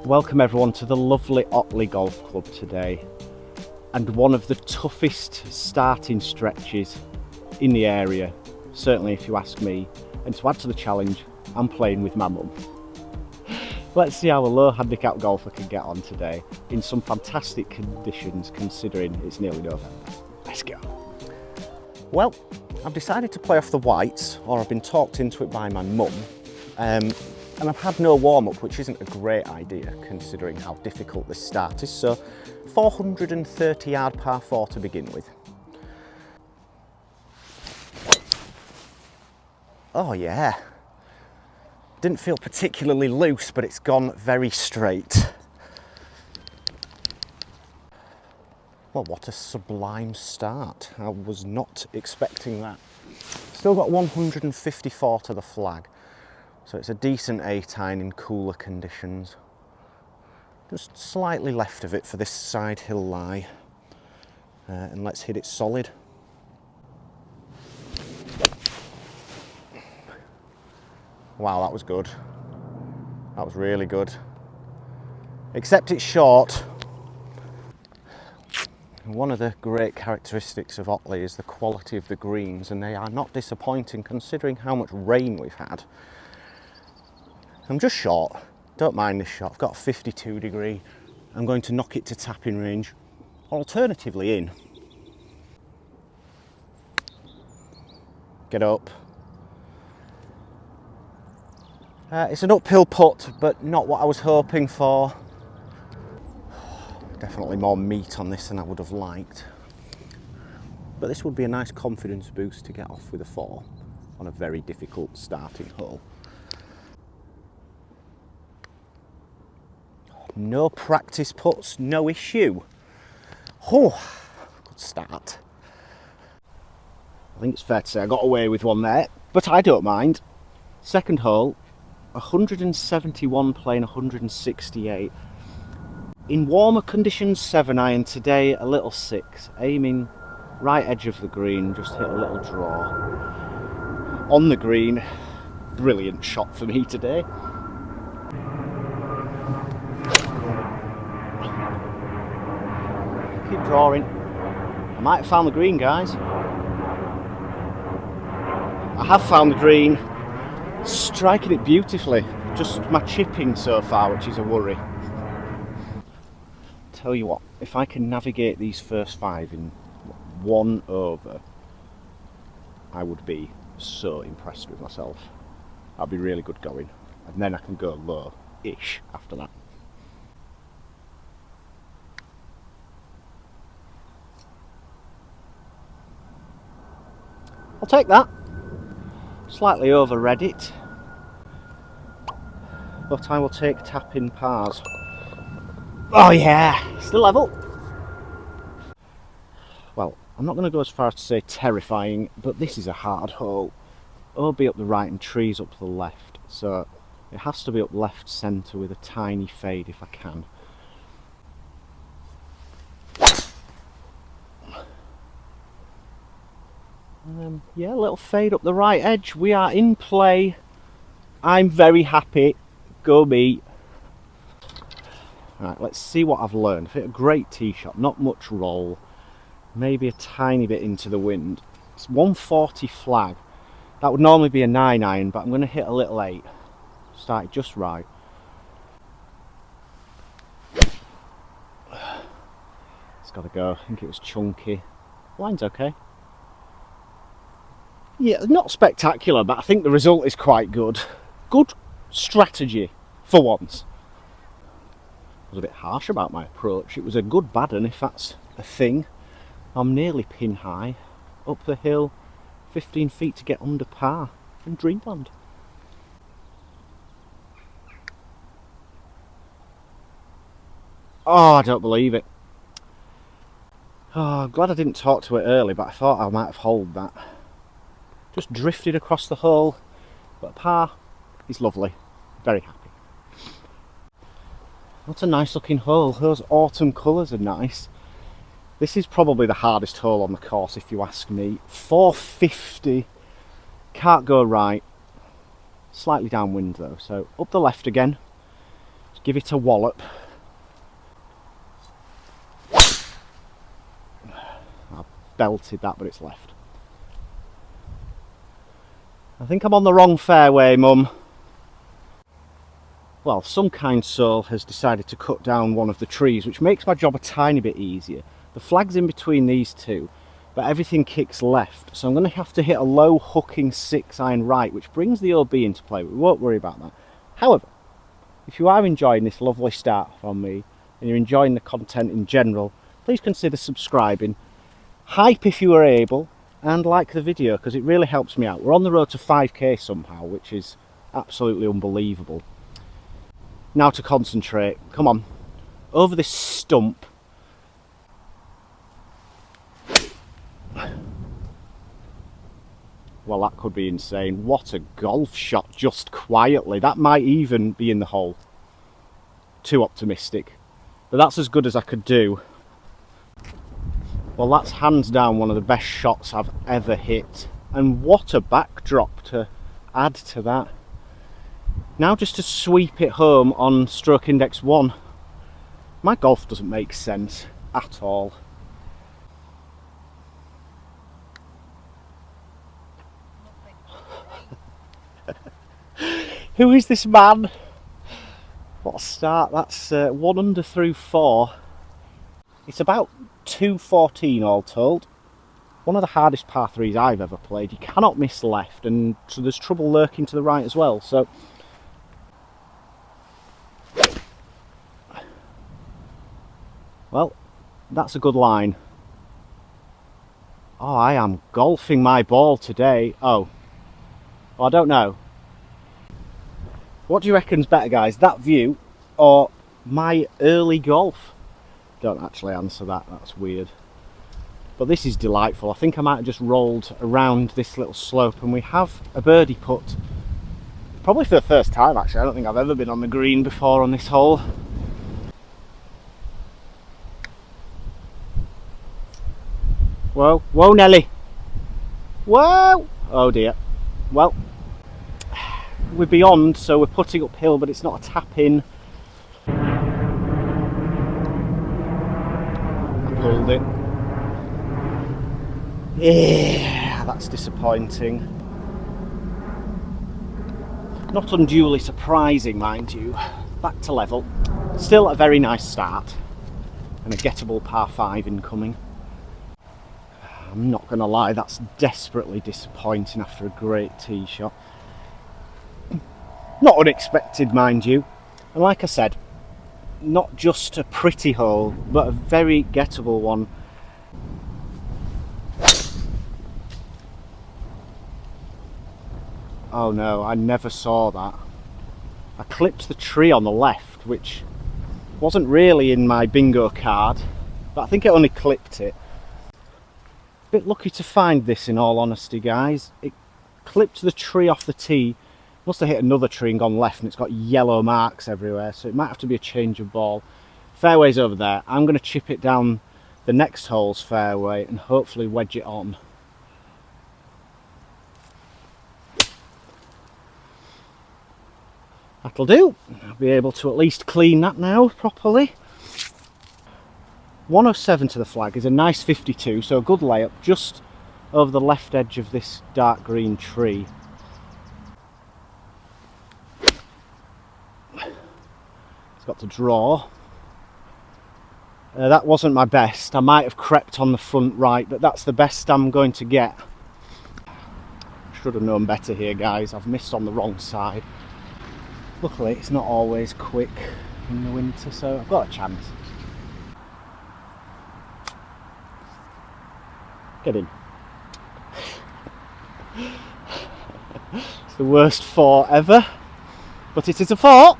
Welcome everyone to the lovely Otley Golf Club today, and one of the toughest starting stretches in the area, certainly if you ask me. And to add to the challenge, I'm playing with my mum. Let's see how a low handicap golfer can get on today in some fantastic conditions considering it's nearly November. Let's go. Well, I've decided to play off the whites, or I've been talked into it by my mum. And I've had no warm-up, which isn't a great idea considering how difficult this start is. So 430 yard par 4 to begin with. Oh yeah, didn't feel particularly loose, but it's gone very straight. Well, what a sublime start. I was not expecting that. Still got 154 to the flag. So it's a decent 8-iron in cooler conditions. Just slightly left of it for this side hill lie. And let's hit it solid. Wow, that was good. That was really good. Except it's short. One of the great characteristics of Otley is the quality of the greens, and they are not disappointing considering how much rain we've had. I'm just short, don't mind this shot. I've got a 52 degree. I'm going to knock it to tapping range, or alternatively in. Get up. It's an uphill putt, but not what I was hoping for. Definitely more meat on this than I would have liked. But this would be a nice confidence boost to get off with a 4 on a very difficult starting hole. No practice putts, no issue. Oh, good start. I think it's fair to say I got away with one there, but I don't mind. Second hole, 171 playing 168. In warmer conditions, 7-iron. Today, a little 6. Aiming right edge of the green, just hit a little draw. On the green, brilliant shot for me today. Keep drawing. I might have found the green, guys. I have found the green. Striking it beautifully. Just my chipping so far, which is a worry. Tell you what, if I can navigate these first 5 in 1 over, I would be so impressed with myself. That'd be really good going. And then I can go low-ish after that. I'll take that. Slightly overread it, but I will take tap-in pars. Oh yeah, still level. Well, I'm not going to go as far as to say terrifying, but this is a hard hole. OB up the right and trees up the left, so it has to be up left centre with a tiny fade if I can. Yeah, a little fade up the right edge. We are in play. I'm very happy. Go me. Right, let's see what I've learned. I've hit a great tee shot, not much roll. Maybe a tiny bit into the wind. It's 140 flag. That would normally be a 9-iron, but I'm going to hit a little 8. Started just right. It's got to go. I think it was chunky. Line's okay. Yeah, not spectacular, but I think the result is quite good. Good strategy, for once. I was a bit harsh about my approach. It was a good bad one, if that's a thing. I'm nearly pin high. Up the hill, 15 feet to get under par in dreamland. Oh, I don't believe it. Oh, I'm glad I didn't talk to it early, but I thought I might have holed that. Just drifted across the hole, but par is lovely. Very happy. What a nice looking hole. Those autumn colours are nice. This is probably the hardest hole on the course if you ask me. 450, can't go right. Slightly downwind though, so up the left again. give it a wallop. I belted that, but it's left. I think I'm on the wrong fairway, Mum. Well, some kind soul has decided to cut down one of the trees, which makes my job a tiny bit easier. The flag's in between these two, but everything kicks left, so I'm going to have to hit a low hooking 6-iron right, which brings the OB into play. We won't worry about that. However, if you are enjoying this lovely start from me, and you're enjoying the content in general, please consider subscribing. Hype if you are able, and like the video, because it really helps me out. We're on the road to 5k somehow, which is absolutely unbelievable. Now to concentrate. Come on. Over this stump. Well, that could be insane. What a golf shot, just quietly. That might even be in the hole. Too optimistic. But that's as good as I could do. Well, that's hands down one of the best shots I've ever hit. And what a backdrop to add to that. Now just to sweep it home on stroke index 1. My golf doesn't make sense at all. Who is this man? What a start. That's 1 under through 4. It's about 214 all told. One of the hardest par 3s I've ever played. You cannot miss left, and so there's trouble lurking to the right as well. So well, that's a good line. Oh, I am golfing my ball today. Oh, I don't know. What do you reckon's better, guys? That view or my early golf? Don't actually answer that, that's weird. But this is delightful. I think I might have just rolled around this little slope and we have a birdie putt. Probably for the first time actually. I don't think I've ever been on the green before on this hole. Whoa, whoa Nelly. Whoa! Oh dear. Well, we're beyond, so we're putting uphill, but it's not a tap in. I pulled it. Yeah, that's disappointing. Not unduly surprising, mind you. Back to level. Still a very nice start. And a gettable par 5 incoming. I'm not going to lie, that's desperately disappointing after a great tee shot. Not unexpected, mind you. And like I said, not just a pretty hole, but a very gettable one. Oh no, I never saw that. I clipped the tree on the left, which wasn't really in my bingo card, but I think it only clipped it. Bit lucky to find this, in all honesty, guys. It clipped the tree off the tee. Must have hit another tree and gone left, and it's got yellow marks everywhere, so it might have to be a change of ball. Fairway's over there. I'm going to chip it down the next hole's fairway and hopefully wedge it on. That'll do. I'll be able to at least clean that now properly. 107 to the flag is a nice 52, so a good layup just over the left edge of this dark green tree. It's got to draw. That wasn't my best. I might have crept on the front right, but that's the best I'm going to get. Should have known better here, guys. I've missed on the wrong side. Luckily, it's not always quick in the winter, so I've got a chance. Get in. It's the worst 4 ever, but it is a 4,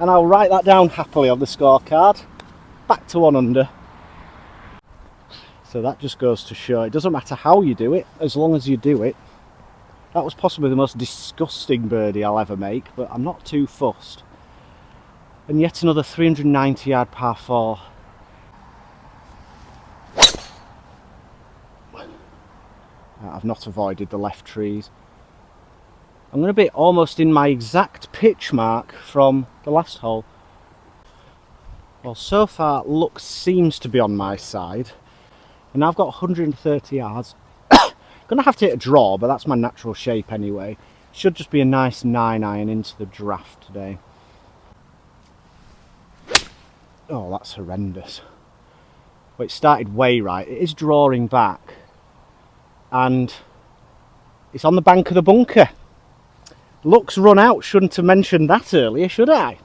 and I'll write that down happily on the scorecard. Back to 1 under. So that just goes to show it doesn't matter how you do it, as long as you do it. That was possibly the most disgusting birdie I'll ever make, but I'm not too fussed. And yet another 390 yard par 4. I've not avoided the left trees. I'm going to be almost in my exact pitch mark from the last hole. Well, so far luck seems to be on my side, and I've got 130 yards. Gonna have to hit a draw, but that's my natural shape anyway. Should just be a nice 9-iron into the draft today. Oh, that's horrendous. Well, it started way right. It is drawing back, and it's on the bank of the bunker. Luck's run out. Shouldn't have mentioned that earlier, should I?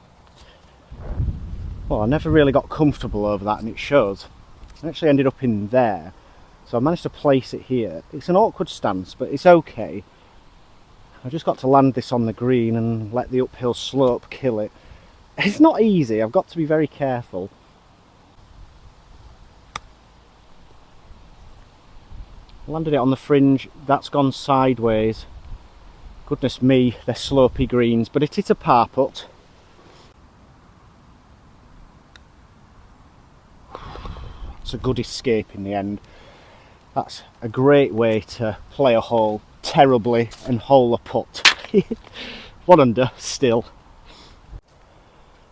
Well, I never really got comfortable over that, and it shows. I actually ended up in there, so I managed to place it here. It's an awkward stance, but it's okay. I just got to land this on the green and let the uphill slope kill it. It's not easy, I've got to be very careful. Landed it on the fringe, that's gone sideways. Goodness me, they're slopey greens, but it is a par putt. It's a good escape in the end. That's a great way to play a hole terribly and hole a putt. 1 under still.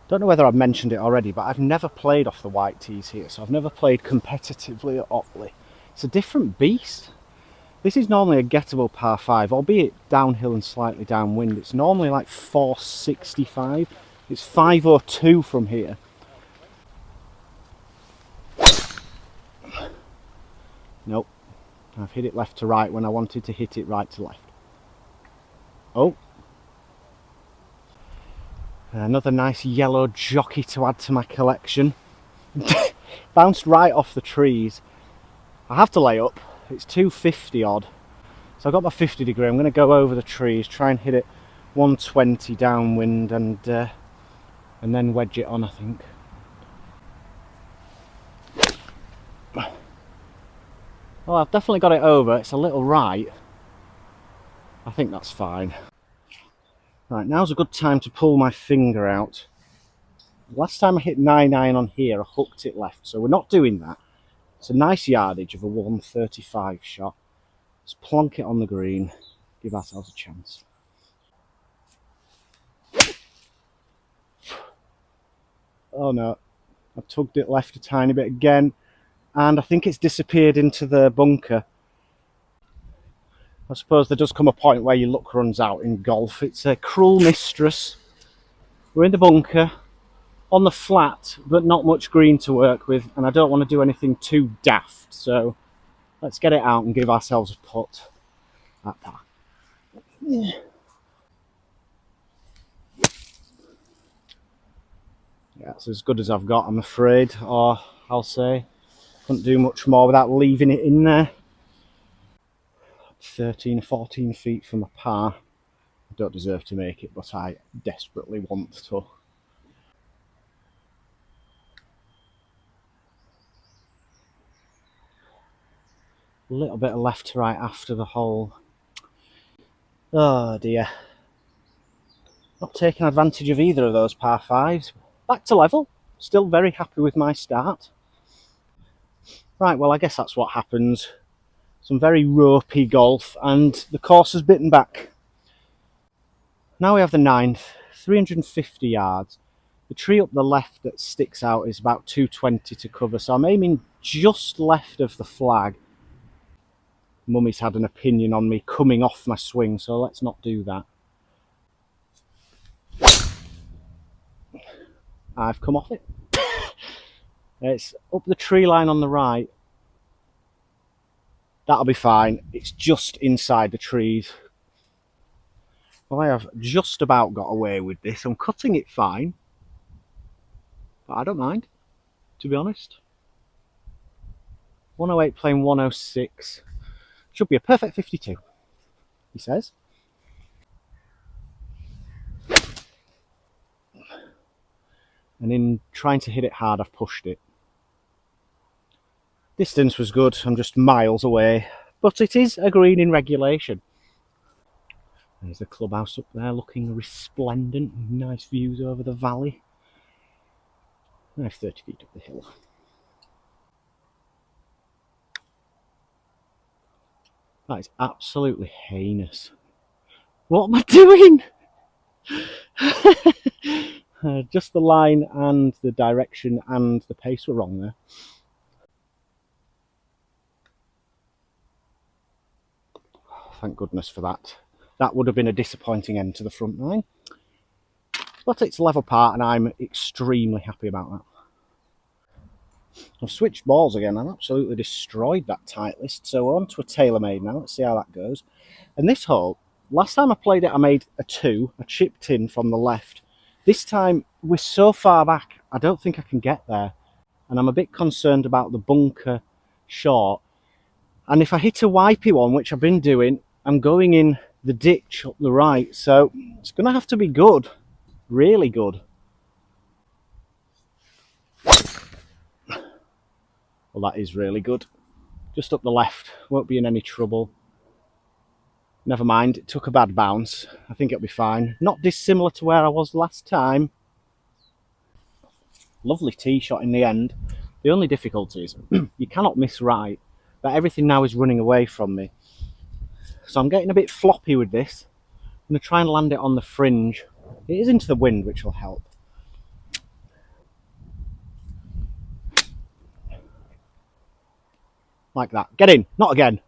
Don't know whether I've mentioned it already, but I've never played off the white tees here, so I've never played competitively at Otley. It's a different beast. This is normally a gettable par 5, albeit downhill and slightly downwind. It's normally like 465. It's 502 from here. Nope, I've hit it left to right when I wanted to hit it right to left. Oh, another nice yellow jockey to add to my collection. Bounced right off the trees. I have to lay up, it's 250 odd. So I've got my 50 degree, I'm going to go over the trees, try and hit it 120 downwind and then wedge it on, I think. Well, I've definitely got it over. It's a little right. I think that's fine. Right, now's a good time to pull my finger out. Last time I hit 9-iron on here, I hooked it left, so we're not doing that. It's a nice yardage of a 135 shot. Let's plonk it on the green, give ourselves a chance. Oh no, I've tugged it left a tiny bit again, and I think it's disappeared into the bunker. I suppose there does come a point where your luck runs out in golf. It's a cruel mistress. We're in the bunker, on the flat, but not much green to work with, and I don't want to do anything too daft, so let's get it out and give ourselves a putt at par. Yeah. Yeah, it's as good as I've got, I'm afraid, or I'll say. Couldn't do much more without leaving it in there. 13 or 14 feet from a par. I don't deserve to make it, but I desperately want to. A little bit of left to right after the hole. Oh dear. Not taking advantage of either of those par 5s. Back to level. Still very happy with my start. Right, well I guess that's what happens. Some very ropey golf, and the course has bitten back. Now we have the 9th, 350 yards. The tree up the left that sticks out is about 220 to cover, so I'm aiming just left of the flag. Mummy's had an opinion on me coming off my swing, so let's not do that. I've come off it. It's up the tree line on the right. That'll be fine. It's just inside the trees. Well, I have just about got away with this. I'm cutting it fine, but I don't mind, to be honest. 108 playing 106. Should be a perfect 52, he says. And in trying to hit it hard, I've pushed it. Distance was good, I'm just miles away, but it is a green in regulation. There's the clubhouse up there looking resplendent, nice views over the valley. I have 30 feet up the hill. That is absolutely heinous. What am I doing? Just the line and the direction and the pace were wrong there. Thank goodness for that. That would have been a disappointing end to the front nine. But it's level par and I'm extremely happy about that. I've switched balls again. I've absolutely destroyed that tight list. So we're on to a TaylorMade now. Let's see how that goes. And this hole, last time I played it, I made a 2. I chipped in from the left. This time, we're so far back, I don't think I can get there. And I'm a bit concerned about the bunker short. And if I hit a wipey one, which I've been doing, I'm going in the ditch up the right. So it's going to have to be good. Really good. Well, that is really good. Just up the left. Won't be in any trouble. Never mind, it took a bad bounce. I think it'll be fine. Not dissimilar to where I was last time. Lovely tee shot in the end. The only difficulty is you cannot miss right, but everything now is running away from me. So I'm getting a bit floppy with this. I'm going to try and land it on the fringe. It is into the wind, which will help. Like that. Get in. Not again.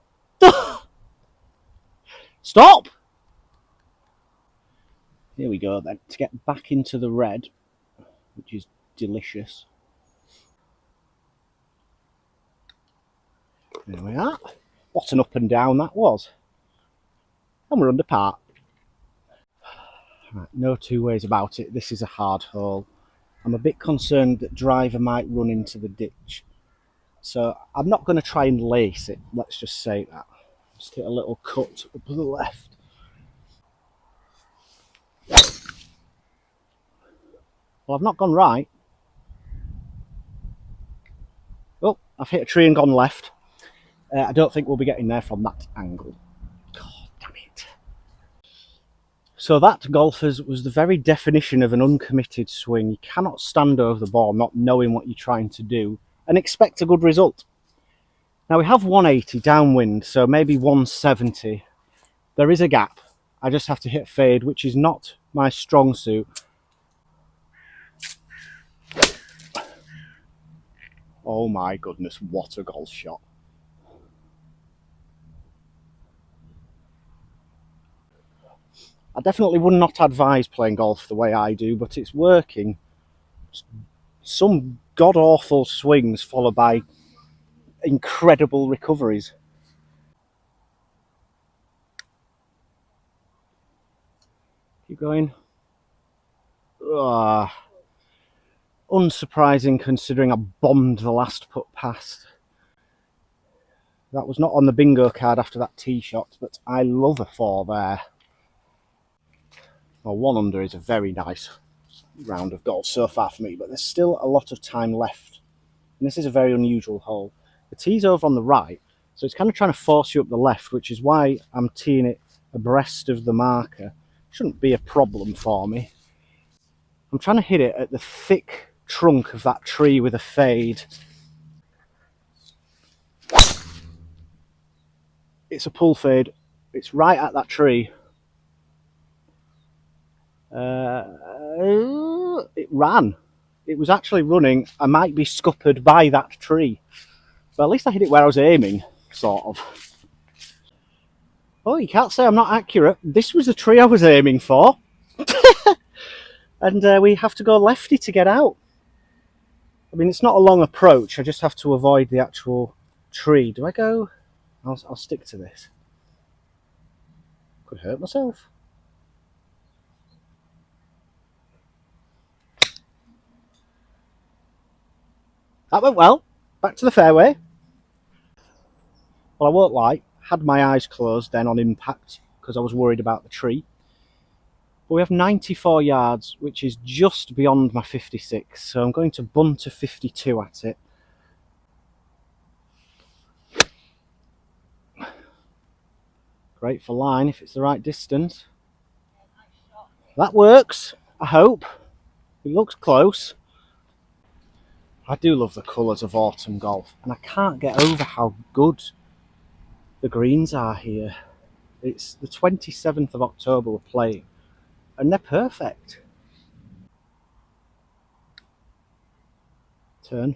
Stop! Here we go then. To get back into the red, which is delicious. There we are. What an up and down that was. And we're under par. Right, no two ways about it. This is a hard hole. I'm a bit concerned that driver might run into the ditch. So I'm not going to try and lace it. Let's just say that. Just hit a little cut up to the left. Well, I've not gone right. Oh, I've hit a tree and gone left. I don't think we'll be getting there from that angle. God damn it. So that, golfers, was the very definition of an uncommitted swing. You cannot stand over the ball not knowing what you're trying to do and expect a good result. Now we have 180 downwind, so maybe 170. There is a gap. I just have to hit fade, which is not my strong suit. Oh my goodness, what a golf shot. I definitely would not advise playing golf the way I do, but it's working. Some god-awful swings followed by incredible recoveries. Keep going. Unsurprising considering I bombed the last putt past. That was not on the bingo card after that tee shot, but I love a 4 there. Well, 1 under is a very nice round of golf so far for me, but there's still a lot of time left. And this is a very unusual hole. The tee's over on the right, so it's kind of trying to force you up the left, which is why I'm teeing it abreast of the marker. Shouldn't be a problem for me. I'm trying to hit it at the thick trunk of that tree with a fade. It's a pull fade. It's right at that tree. It ran. It was actually running. I might be scuppered by that tree. But at least I hit it where I was aiming, sort of. Oh, you can't say I'm not accurate. This was the tree I was aiming for. And we have to go lefty to get out. I mean, it's not a long approach. I just have to avoid the actual tree. Do I go? I'll stick to this. Could hurt myself. That went well. Back to the fairway. Well, I won't lie. Had my eyes closed then on impact because I was worried about the tree. But we have 94 yards, which is just beyond my 56. So I'm going to bunt to 52 at it. Great for line if it's the right distance. That works, I hope. It looks close. I do love the colours of autumn golf, and I can't get over how good the greens are here. It's the 27th of October we're playing, and they're perfect. Turn.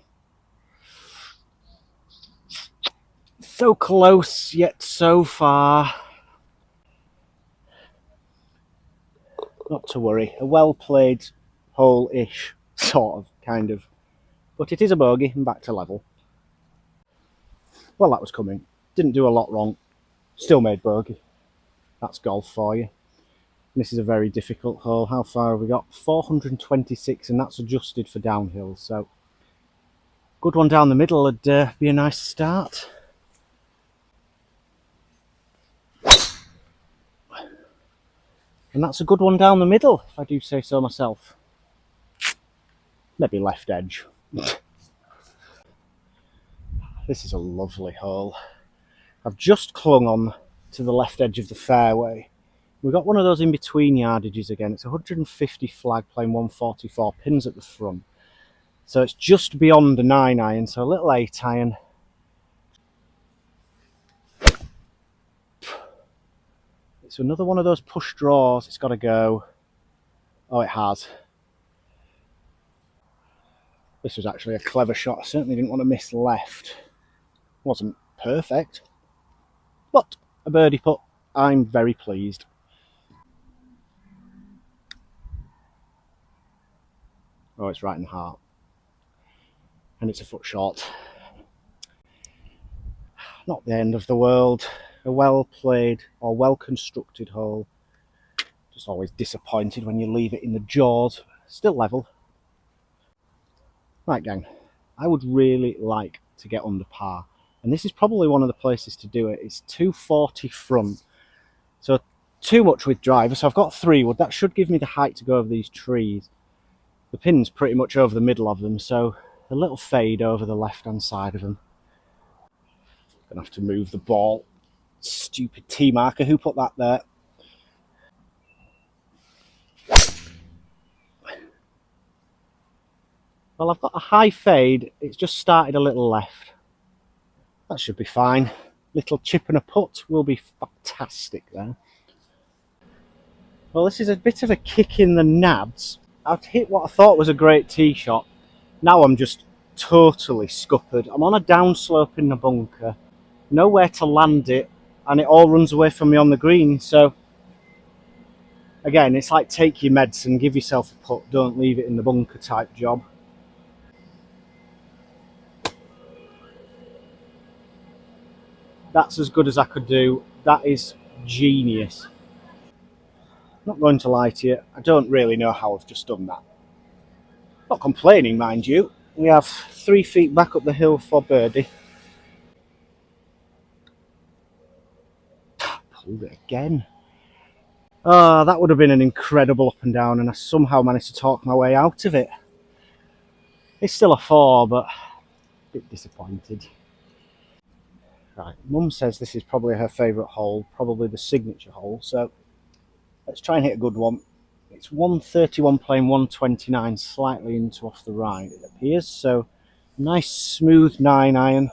So close, yet so far. Not to worry. A well-played hole-ish, sort of, kind of. But it is a bogey and back to level. Well, that was coming. Didn't do a lot wrong. Still made bogey. That's golf for you. This is a very difficult hole. How far have we got? 426, and that's adjusted for downhill. So, good one down the middle would be a nice start. And that's a good one down the middle, if I do say so myself. Maybe left edge. This is a lovely hole. I've just clung on to the left edge of the fairway. We've got one of those in-between yardages again. It's 150 flag playing 144 pins at the front. So it's just beyond a 9-iron, so a little 8-iron. It's another one of those push draws. It's got to go. Oh, it has. This was actually a clever shot. I certainly didn't want to miss left. Wasn't perfect, but a birdie putt. I'm very pleased. Oh, it's right in the heart. And it's a foot short. Not the end of the world. A well-played or well-constructed hole. Just always disappointed when you leave it in the jaws. Still level. Right, gang. I would really like to get under par. And this is probably one of the places to do it. It's 240 front. So too much with driver. So I've got 3 wood. That should give me the height to go over these trees. The pin's pretty much over the middle of them. So a little fade over the left-hand side of them. Gonna have to move the ball. Stupid T marker. Who put that there? Well, I've got a high fade. It's just started a little left. That should be fine. Little chip and a putt will be fantastic there. Well, this is a bit of a kick in the nads. I've hit what I thought was a great tee shot. Now I'm just totally scuppered. I'm on a downslope in the bunker. Nowhere to land it. And it all runs away from me on the green. So, again, it's like take your medicine, give yourself a putt. Don't leave it in the bunker type job. That's as good as I could do. That is genius. Not going to lie to you, I don't really know how I've just done that. Not complaining, mind you. We have 3 feet back up the hill for birdie. Pulled it again. Oh, that would have been an incredible up and down, and I somehow managed to talk my way out of it. It's still a 4, but a bit disappointed. Right, Mum says this is probably her favourite hole, probably the signature hole, so let's try and hit a good one. It's 131 playing 129, slightly into off the right, it appears, so nice smooth 9-iron.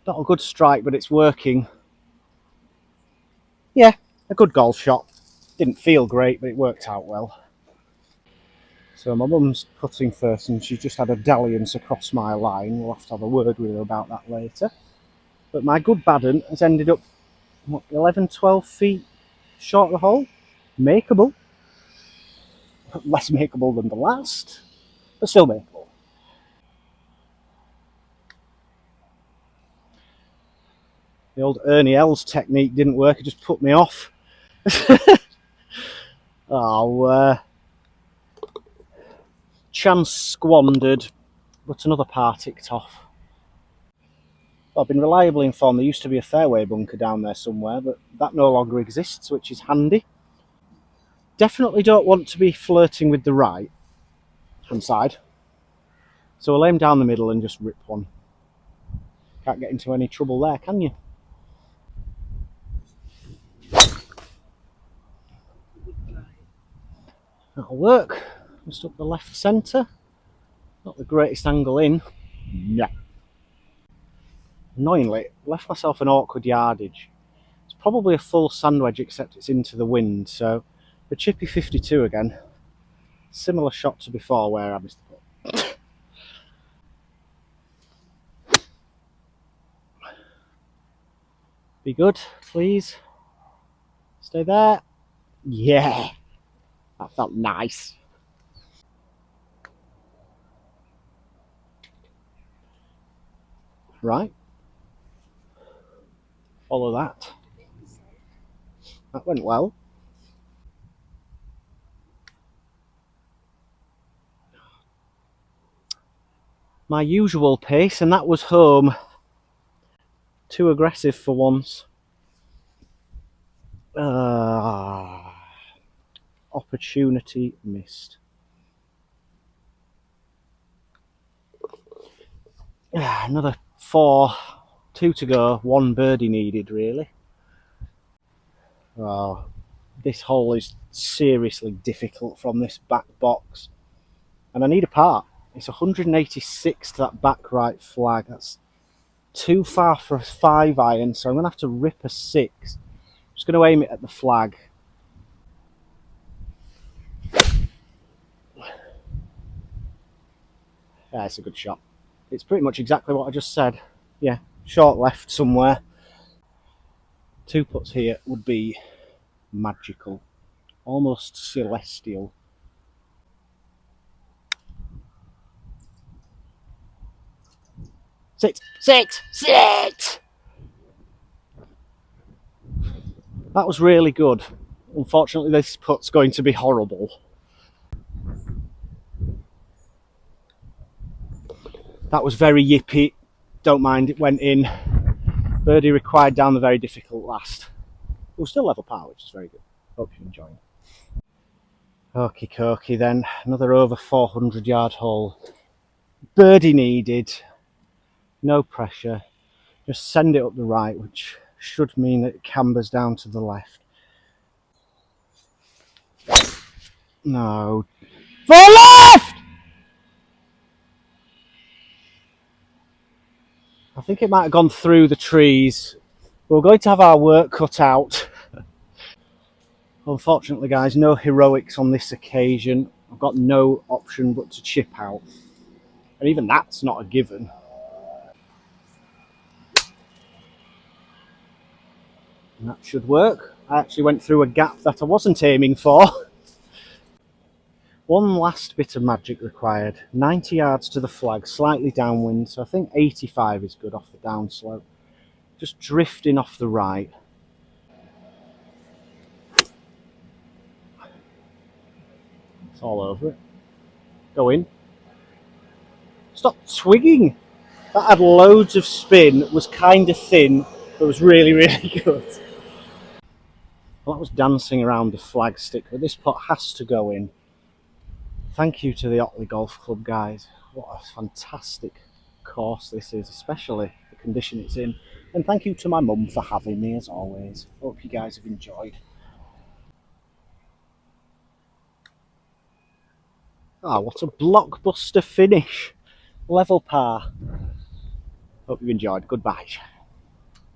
Not a good strike, but it's working. Yeah, a good golf shot. Didn't feel great, but it worked out well. So my mum's putting first, and she's just had a dalliance across my line. We'll have to have a word with her about that later. But my good bad un has ended up, what, 11, 12 feet short of the hole. Makeable. Less makeable than the last, but still makeable. The old Ernie Els technique didn't work, it just put me off. Oh, chance squandered, but another par ticked off. Well, I've been reliably informed there used to be a fairway bunker down there somewhere, but that no longer exists, which is handy. Definitely don't want to be flirting with the right hand side, so we'll aim down the middle and just rip one. Can't get into any trouble there, can you? That'll work. Just up the left centre. Not the greatest angle in. Yeah. Annoyingly, left myself an awkward yardage. It's probably a full sand wedge, except it's into the wind, so A chippy 52 again. Similar shot to before where I missed the putt. Be good, please. Stay there. Yeah, that felt nice. Right. Follow that. That went well. My usual pace, and that was home. Too aggressive for once. Opportunity missed. Another 4, 2 to go, 1 birdie needed really. Oh, this hole is seriously difficult from this back box, and I need a par. It's 186 to that back right flag. That's too far for a 5-iron, so I'm going to have to rip a 6. I'm just going to aim it at the flag. Yeah, it's a good shot. It's pretty much exactly what I just said. Yeah, short left somewhere. 2 putts here would be magical, almost celestial. Sit! That was really good. Unfortunately, this putt's going to be horrible. That was very yippy. Don't mind, it went in. Birdie required down the very difficult last. We'll still level par, which is very good. Hope you're enjoying. Okie dokie then. Another over 400 yard hole. Birdie needed. No pressure. Just send it up the right, which should mean that it cambers down to the left. No. For left! I think it might have gone through the trees. We're going to have our work cut out. Unfortunately, guys, no heroics on this occasion. I've got no option but to chip out. And even that's not a given. And that should work. I actually went through a gap that I wasn't aiming for. One last bit of magic required. 90 yards to the flag, slightly downwind, so I think 85 is good off the downslope. Just drifting off the right. It's all over it. Go in. Stop twigging! That had loads of spin, was kind of thin, but was really, really good. Well, that was dancing around the flag stick, but this putt has to go in. Thank you to the Otley Golf Club guys. What a fantastic course this is, especially the condition it's in. And thank you to my mum for having me as always. Hope you guys have enjoyed. Ah, what a blockbuster finish. Level par. Hope you enjoyed. Goodbye.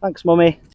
Thanks, mummy.